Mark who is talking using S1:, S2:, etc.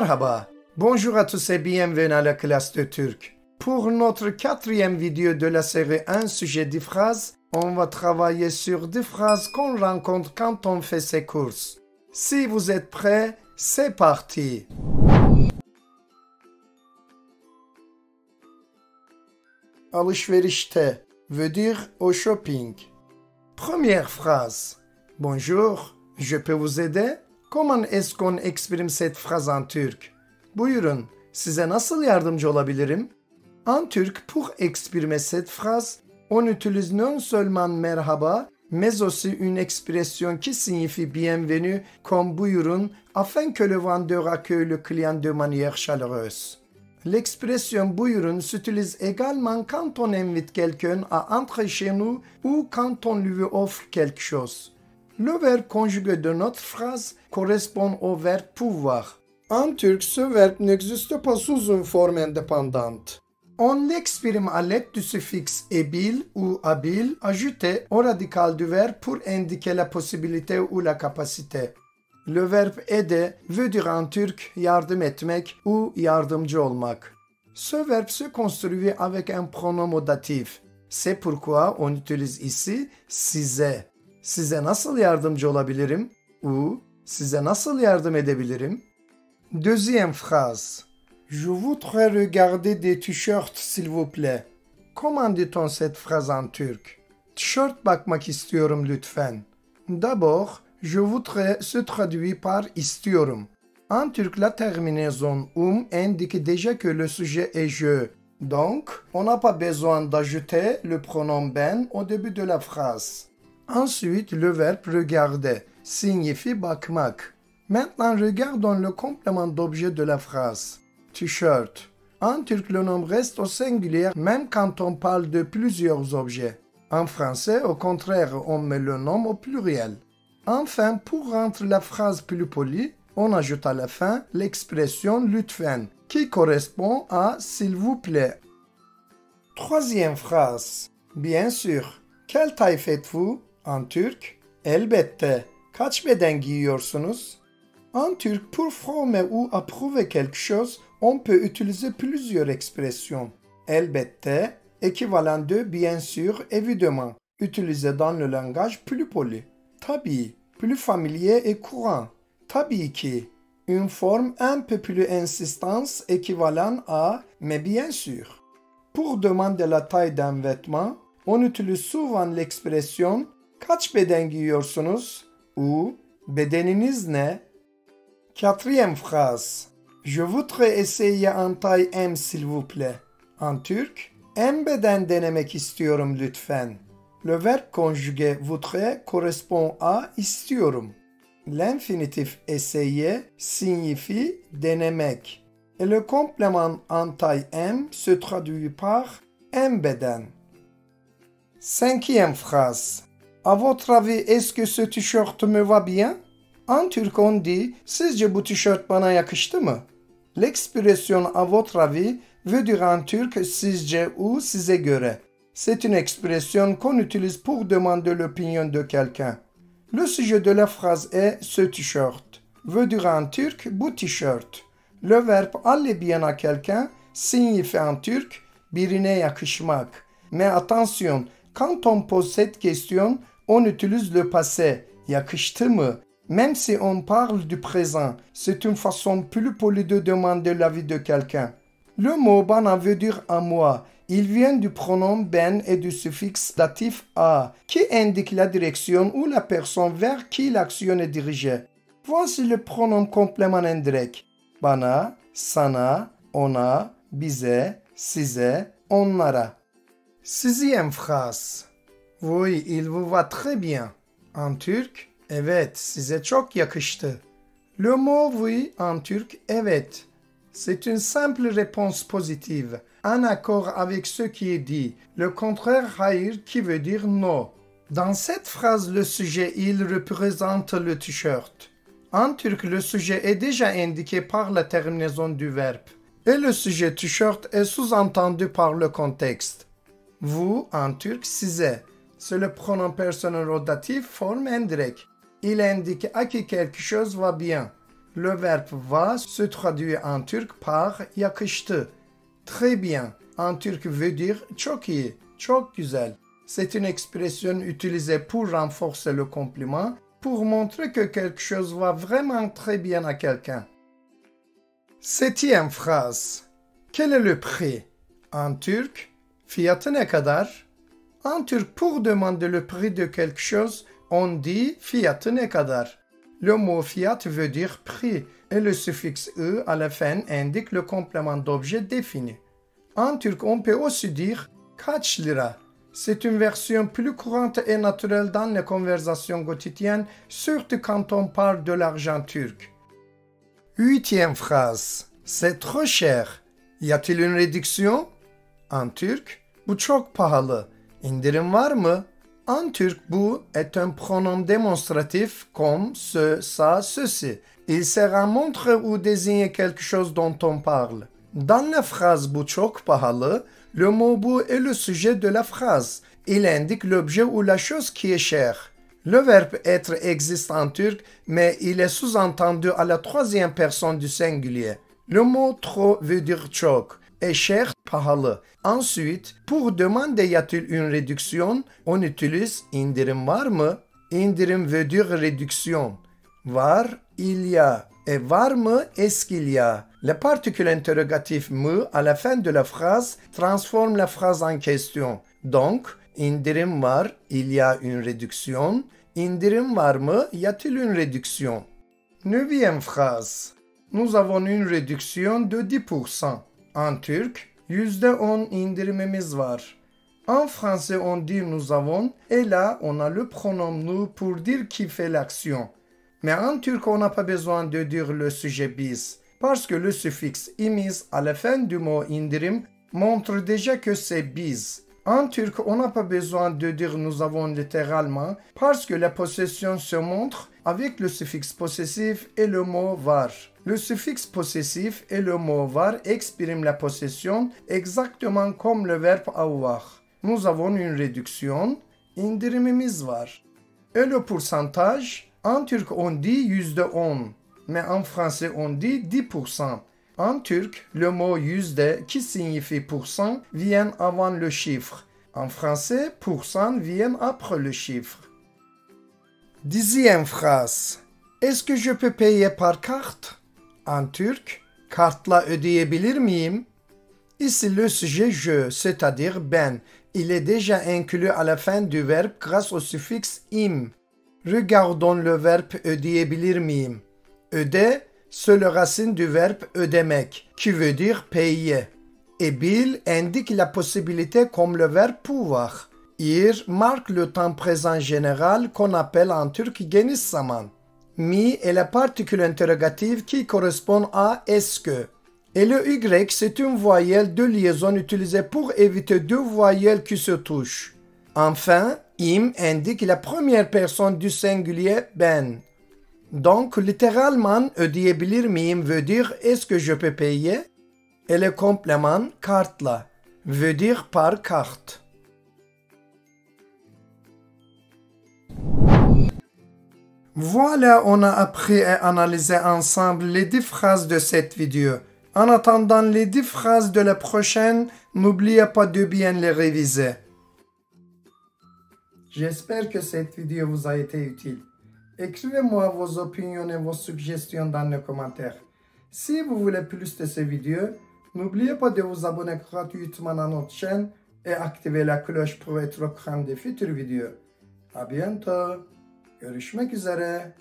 S1: Merhaba, bonjour à tous et bienvenue à la classe de turc. Pour notre quatrième vidéo de la série 1 sujet des phrases, on va travailler sur des phrases qu'on rencontre quand on fait ses courses. Si vous êtes prêts, c'est parti. Alışverişte veut dire au shopping. Première phrase. Bonjour, je peux vous aider? Comment est-ce qu'on exprime cette phrase en turc? Buyurun, size nasıl yardımcı olabilirim? En turc, pour exprimer cette phrase, on utilise non seulement merhaba, mais aussi une expression qui signifie bienvenue comme buyurun afin que le vendeur accueille le client de manière chaleureuse. L'expression buyurun s'utilise également quand on invite quelqu'un à entrer chez nous ou quand on lui offre quelque chose. Le verbe conjugué de notre phrase correspond au verbe pouvoir. En turc, ce verbe n'existe pas sous une forme indépendante. On l'exprime à l'aide du suffixe ebil ou abil ajouté au radical du verbe pour indiquer la possibilité ou la capacité. Le verbe aider veut dire en turc yardım etmek ou yardımcı olmak. Ce verbe se construit avec un pronom datif. C'est pourquoi on utilise ici size. Size nasıl yardımcı olabilirim? Ou size nasıl yardım edebilirim? Deuxième phrase. Je voudrais regarder des t-shirts s'il vous plaît. Comment dit-on cette phrase en turc? Tişört bakmak istiyorum lütfen. D'abord, je voudrais se traduit par istiyorum. En turc, la terminaison indique déjà que le sujet est je. Donc, on n'a pas besoin d'ajouter le pronom ben au début de la phrase. Ensuite, le verbe regarder signifie bakmak. Maintenant, regardons le complément d'objet de la phrase. T-shirt. En turc, le nom reste au singulier même quand on parle de plusieurs objets. En français, au contraire, on met le nom au pluriel. Enfin, pour rendre la phrase plus polie, on ajoute à la fin l'expression lütfen, qui correspond à s'il vous plaît. Troisième phrase. Bien sûr. Quelle taille faites-vous? En turc, elbette. Kaç beden giyiyorsunuz? En turc, pour former ou approuver quelque chose, on peut utiliser plusieurs expressions. Elbette, équivalent de bien sûr, évidemment, utilisé dans le langage plus poli. Tabii, plus familier et courant. Tabii ki, une forme un peu plus insistante équivalent à mais bien sûr. Pour demander la taille d'un vêtement, on utilise souvent l'expression kaç beden giyiyorsunuz ou bedeniniz ne? Quatrième phrase. Je voudrais essayer en taille M s'il vous plaît. En turc, M beden denemek istiyorum lütfen. Le verbe conjugué voudrais correspond à istiyorum. L'infinitif essayer signifie denemek. Et le complément en taille M se traduit par M beden. Cinquième phrase. À votre avis, est-ce que ce t-shirt me va bien? En turc on dit, sizce bu tişört bana yakıştı mı? L'expression à votre avis veut dire en turc sizce ou size göre. C'est une expression qu'on utilise pour demander l'opinion de quelqu'un. Le sujet de la phrase est ce t-shirt. Veut dire en turc bu t-shirt. Le verbe aller bien à quelqu'un signifie en turc birine yakışmak. Mais attention, quand on pose cette question, on utilise le passé, yakıştı mı? Même si on parle du présent, c'est une façon plus polie de demander l'avis de quelqu'un. Le mot bana veut dire à moi. Il vient du pronom ben et du suffixe datif a, qui indique la direction ou la personne vers qui l'action est dirigée. Voici le pronom complément indirect. Bana, sana, ona, bize, size, onlara. Sixième phrase. Oui, il vous va très bien. En turc, evet, size çok yakıştı. Le mot oui en turc, evet. C'est une simple réponse positive, en accord avec ce qui est dit. Le contraire hayır qui veut dire non. Dans cette phrase, le sujet il représente le t-shirt. En turc, le sujet est déjà indiqué par la terminaison du verbe. Et le sujet t-shirt est sous-entendu par le contexte. Vous, en turc, size. C'est le pronom personnel rotatif forme indirecte. Il indique à qui quelque chose va bien. le verbe va se traduit en turc par yakıştı. Très bien. En turc veut dire çok iyi, çok güzel. C'est une expression utilisée pour renforcer le compliment, pour montrer que quelque chose va vraiment très bien à quelqu'un. Septième phrase. Quel est le prix? En turc, fiyatı ne kadar? En turc, pour demander le prix de quelque chose, on dit fiyatı ne kadar. Le mot fiyat veut dire prix et le suffixe e à la fin indique le complément d'objet défini. En turc, on peut aussi dire kaç lira. C'est une version plus courante et naturelle dans les conversations quotidiennes, surtout quand on parle de l'argent turc. Huitième phrase. C'est trop cher. Y a-t-il une réduction? En turc, bu çok pahalı. İndirim var mı? En turc, bu est un pronom démonstratif comme ce, ça, ceci. Il sert à montrer ou désigner quelque chose dont on parle. Dans la phrase bu çok pahalı, le mot bu est le sujet de la phrase. Il indique l'objet ou la chose qui est chère. Le verbe être existe en turc, mais il est sous-entendu à la troisième personne du singulier. Le mot trop veut dire çok et cher, pahalı. Ensuite, pour demander y a-t-il une réduction, on utilise indirim var mı? Indirim veut dire réduction. Var, il y a. Et var mı, est-ce qu'il y a? Le particule interrogatif mı à la fin de la phrase transforme la phrase en question. Donc, indirim var, il y a une réduction. İndirim var mı? Y a-t-il une réduction? Neuvième phrase. Nous avons une réduction de 10%. En turc, %10 indirimimiz var. En français, on dit nous avons et là, on a le pronom nous pour dire qui fait l'action. Mais en turc, on n'a pas besoin de dire le sujet biz parce que le suffixe imiz à la fin du mot indirim montre déjà que c'est biz. En turc, on n'a pas besoin de dire nous avons littéralement parce que la possession se montre avec le suffixe possessif et le mot var. Le suffixe possessif et le mot var expriment la possession exactement comme le verbe avoir. Nous avons une réduction, indirimimiz var. Et le pourcentage, en turc on dit %10, mais en français on dit 10%. En turc, le mot yüzde qui signifie pourcent vient avant le chiffre. En français, pourcent vient après le chiffre. Dixième phrase. Est-ce que je peux payer par carte? En turc, kartla ödeyebilir miyim? Ici le sujet je, c'est-à-dire ben, il est déjà inclus à la fin du verbe grâce au suffixe im. Regardons le verbe ödeyebilir miyim. Öde, c'est le racine du verbe ödemek, qui veut dire payer. Et bil indique la possibilité comme le verbe pouvoir. Ir marque le temps présent général qu'on appelle en turc geniş zaman. Mi est la particule interrogative qui correspond à est-ce que. Et le Y, c'est une voyelle de liaison utilisée pour éviter deux voyelles qui se touchent. Enfin, im indique la première personne du singulier ben. Donc, littéralement, ödeyebilir miyim veut dire est-ce que je peux payer? Et le complément kartla veut dire par carte. Voilà, on a appris et analysé ensemble les 10 phrases de cette vidéo. En attendant les 10 phrases de la prochaine, n'oubliez pas de bien les réviser. J'espère que cette vidéo vous a été utile. Écrivez-moi vos opinions et vos suggestions dans les commentaires. Si vous voulez plus de ces vidéos, n'oubliez pas de vous abonner gratuitement à notre chaîne et activer la cloche pour être au courant des futures vidéos. À bientôt. Görüşmek üzere.